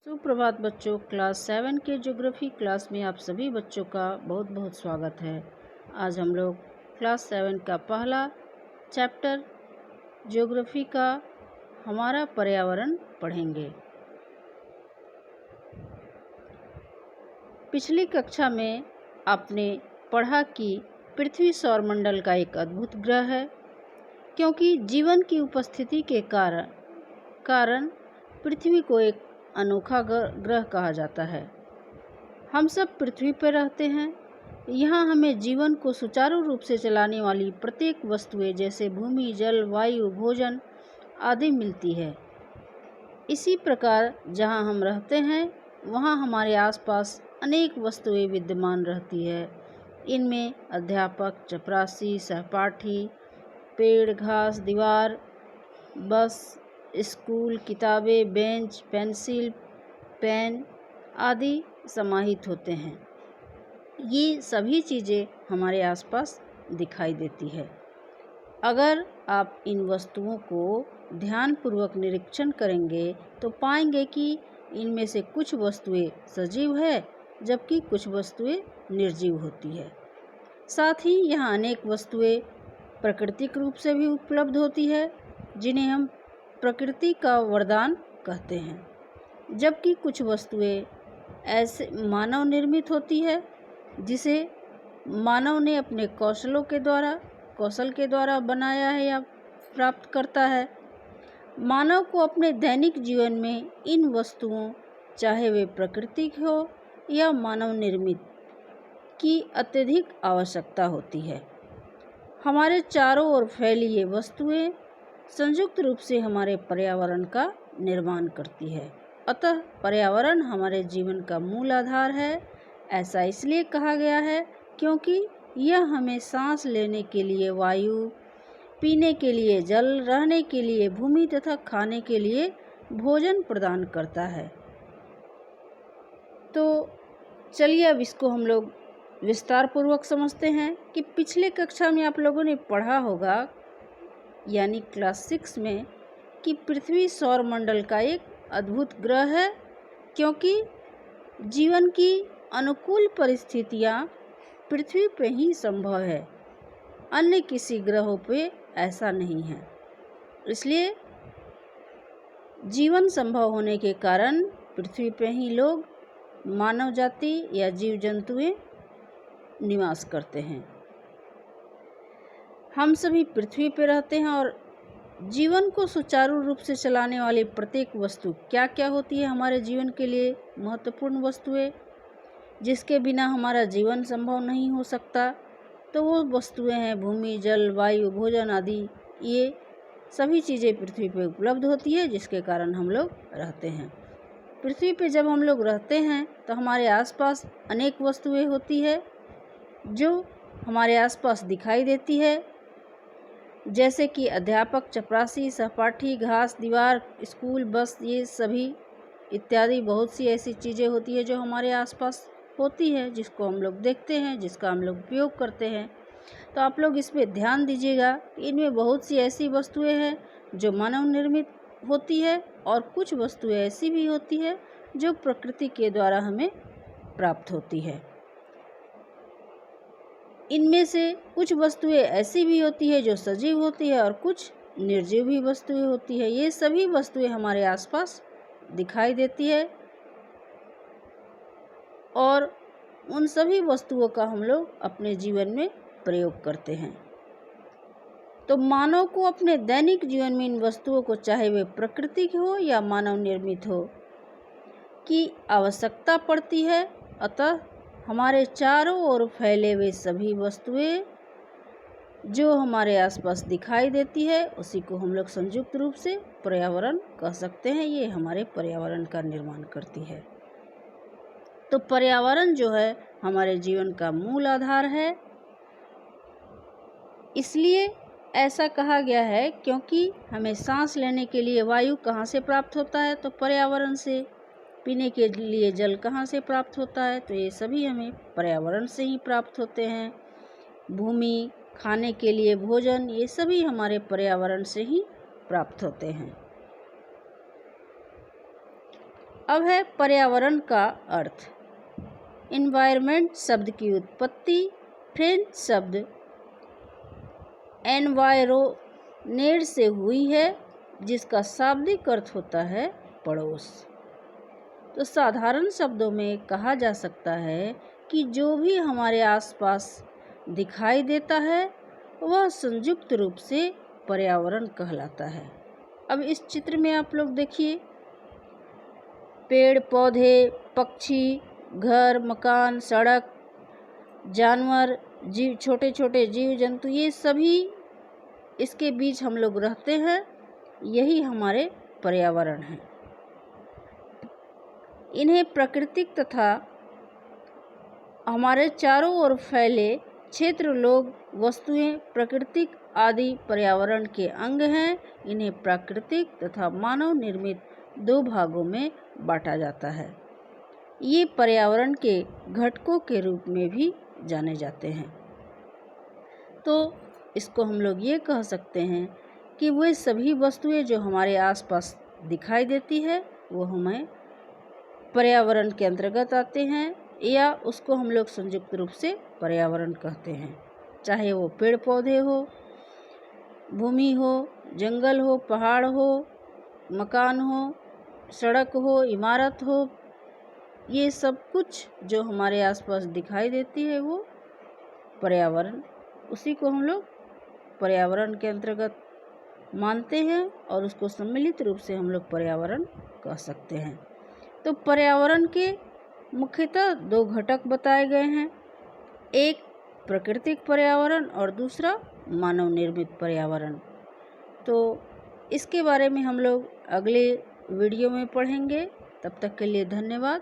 सुप्रभात बच्चों, क्लास 7 के ज्योग्राफी क्लास में आप सभी बच्चों का बहुत बहुत स्वागत है। आज हम लोग क्लास 7 का पहला चैप्टर ज्योग्राफी का हमारा पर्यावरण पढ़ेंगे। पिछली कक्षा में आपने पढ़ा कि पृथ्वी सौरमंडल का एक अद्भुत ग्रह है, क्योंकि जीवन की उपस्थिति के कारण पृथ्वी को एक अनोखा ग्रह कहा जाता है। हम सब पृथ्वी पर रहते हैं। यहाँ हमें जीवन को सुचारू रूप से चलाने वाली प्रत्येक वस्तुएं जैसे भूमि, जल, वायु, भोजन आदि मिलती है। इसी प्रकार जहाँ हम रहते हैं वहाँ हमारे आसपास अनेक वस्तुएं विद्यमान रहती है। इनमें अध्यापक, चपरासी, सहपाठी, पेड़, घास, दीवार, बस, स्कूल, किताबें, बेंच, पेंसिल, पेन आदि समाहित होते हैं। ये सभी चीज़ें हमारे आसपास दिखाई देती है। अगर आप इन वस्तुओं को ध्यानपूर्वक निरीक्षण करेंगे तो पाएंगे कि इनमें से कुछ वस्तुएं सजीव है जबकि कुछ वस्तुएं निर्जीव होती है। साथ ही यहाँ अनेक वस्तुएं प्राकृतिक रूप से भी उपलब्ध होती है, जिन्हें हम प्रकृति का वरदान कहते हैं, जबकि कुछ वस्तुएं ऐसे मानव निर्मित होती है जिसे मानव ने अपने कौशल के द्वारा बनाया है या प्राप्त करता है। मानव को अपने दैनिक जीवन में इन वस्तुओं, चाहे वे प्राकृतिक हो या मानव निर्मित, की अत्यधिक आवश्यकता होती है। हमारे चारों ओर फैली ये वस्तुएं संयुक्त रूप से हमारे पर्यावरण का निर्माण करती है। अतः पर्यावरण हमारे जीवन का मूल आधार है। ऐसा इसलिए कहा गया है क्योंकि यह हमें सांस लेने के लिए वायु, पीने के लिए जल, रहने के लिए भूमि तथा खाने के लिए भोजन प्रदान करता है। तो चलिए अब इसको हम लोग विस्तार पूर्वक समझते हैं कि पिछले कक्षा में आप लोगों ने पढ़ा होगा, यानी क्लास 6 में, कि पृथ्वी सौरमंडल का एक अद्भुत ग्रह है, क्योंकि जीवन की अनुकूल परिस्थितियां पृथ्वी पर ही संभव है। अन्य किसी ग्रहों पे ऐसा नहीं है। इसलिए जीवन संभव होने के कारण पृथ्वी पर ही लोग, मानव जाति या जीव जंतुएं निवास करते हैं। हम सभी पृथ्वी पर रहते हैं और जीवन को सुचारू रूप से चलाने वाली प्रत्येक वस्तु क्या क्या होती है हमारे जीवन के लिए महत्वपूर्ण वस्तुएं, जिसके बिना हमारा जीवन संभव नहीं हो सकता। तो वो वस्तुएं हैं भूमि, जल, वायु, भोजन आदि। ये सभी चीज़ें पृथ्वी पर उपलब्ध होती है, जिसके कारण हम लोग रहते हैं। पृथ्वी पर जब हम लोग रहते हैं तो हमारे आसपास अनेक वस्तुएं होती है जो हमारे आसपास दिखाई देती है, जैसे कि अध्यापक, चपरासी, सहपाठी, घास, दीवार, स्कूल, बस, ये सभी इत्यादि बहुत सी ऐसी चीज़ें होती है जो हमारे आसपास होती है, जिसको हम लोग देखते हैं, जिसका हम लोग उपयोग करते हैं। तो आप लोग इस पे ध्यान दीजिएगा। इनमें बहुत सी ऐसी वस्तुएं हैं जो मानव निर्मित होती है और कुछ वस्तुएं ऐसी भी होती है जो प्रकृति के द्वारा हमें प्राप्त होती है। इनमें से कुछ वस्तुएं ऐसी भी होती है जो सजीव होती है और कुछ निर्जीव भी वस्तुएं होती है। ये सभी वस्तुएं हमारे आसपास दिखाई देती है और उन सभी वस्तुओं का हम लोग अपने जीवन में प्रयोग करते हैं। तो मानव को अपने दैनिक जीवन में इन वस्तुओं को, चाहे वे प्राकृतिक हो या मानव निर्मित हो, की आवश्यकता पड़ती है। अतः हमारे चारों ओर फैले हुए सभी वस्तुएं जो हमारे आसपास दिखाई देती है, उसी को हम लोग संयुक्त रूप से पर्यावरण कह सकते हैं। ये हमारे पर्यावरण का निर्माण करती है। तो पर्यावरण जो है हमारे जीवन का मूल आधार है। इसलिए ऐसा कहा गया है क्योंकि हमें सांस लेने के लिए वायु कहाँ से प्राप्त होता है, तो पर्यावरण से। पीने के लिए जल कहाँ से प्राप्त होता है, तो ये सभी हमें पर्यावरण से ही प्राप्त होते हैं। भूमि, खाने के लिए भोजन, ये सभी हमारे पर्यावरण से ही प्राप्त होते हैं। अब है पर्यावरण का अर्थ। एनवायरनमेंट शब्द की उत्पत्ति फ्रेंच शब्द एनवायरोनेट से हुई है, जिसका शाब्दिक अर्थ होता है पड़ोस। तो साधारण शब्दों में कहा जा सकता है कि जो भी हमारे आसपास दिखाई देता है वह संयुक्त रूप से पर्यावरण कहलाता है। अब इस चित्र में आप लोग देखिए, पेड़ पौधे, पक्षी, घर मकान, सड़क, जानवर, जीव, छोटे छोटे जीव जंतु, ये सभी इसके बीच हम लोग रहते हैं, यही हमारे पर्यावरण हैं। इन्हें प्राकृतिक तथा हमारे चारों ओर फैले क्षेत्र, लोग, वस्तुएं, प्राकृतिक आदि पर्यावरण के अंग हैं। इन्हें प्राकृतिक तथा मानव निर्मित दो भागों में बांटा जाता है। ये पर्यावरण के घटकों के रूप में भी जाने जाते हैं। तो इसको हम लोग ये कह सकते हैं कि वे सभी वस्तुएं जो हमारे आसपास दिखाई देती है वो हमें पर्यावरण के अंतर्गत आते हैं, या उसको हम लोग संयुक्त रूप से पर्यावरण कहते हैं। चाहे वो पेड़ पौधे हो, भूमि हो, जंगल हो, पहाड़ हो, मकान हो, सड़क हो, इमारत हो, ये सब कुछ जो हमारे आसपास दिखाई देती है वो पर्यावरण, उसी को हम लोग पर्यावरण के अंतर्गत मानते हैं और उसको सम्मिलित रूप से हम लोग पर्यावरण कह सकते हैं। तो पर्यावरण के मुख्यतः दो घटक बताए गए हैं, एक प्राकृतिक पर्यावरण और दूसरा मानव निर्मित पर्यावरण। तो इसके बारे में हम लोग अगले वीडियो में पढ़ेंगे। तब तक के लिए धन्यवाद।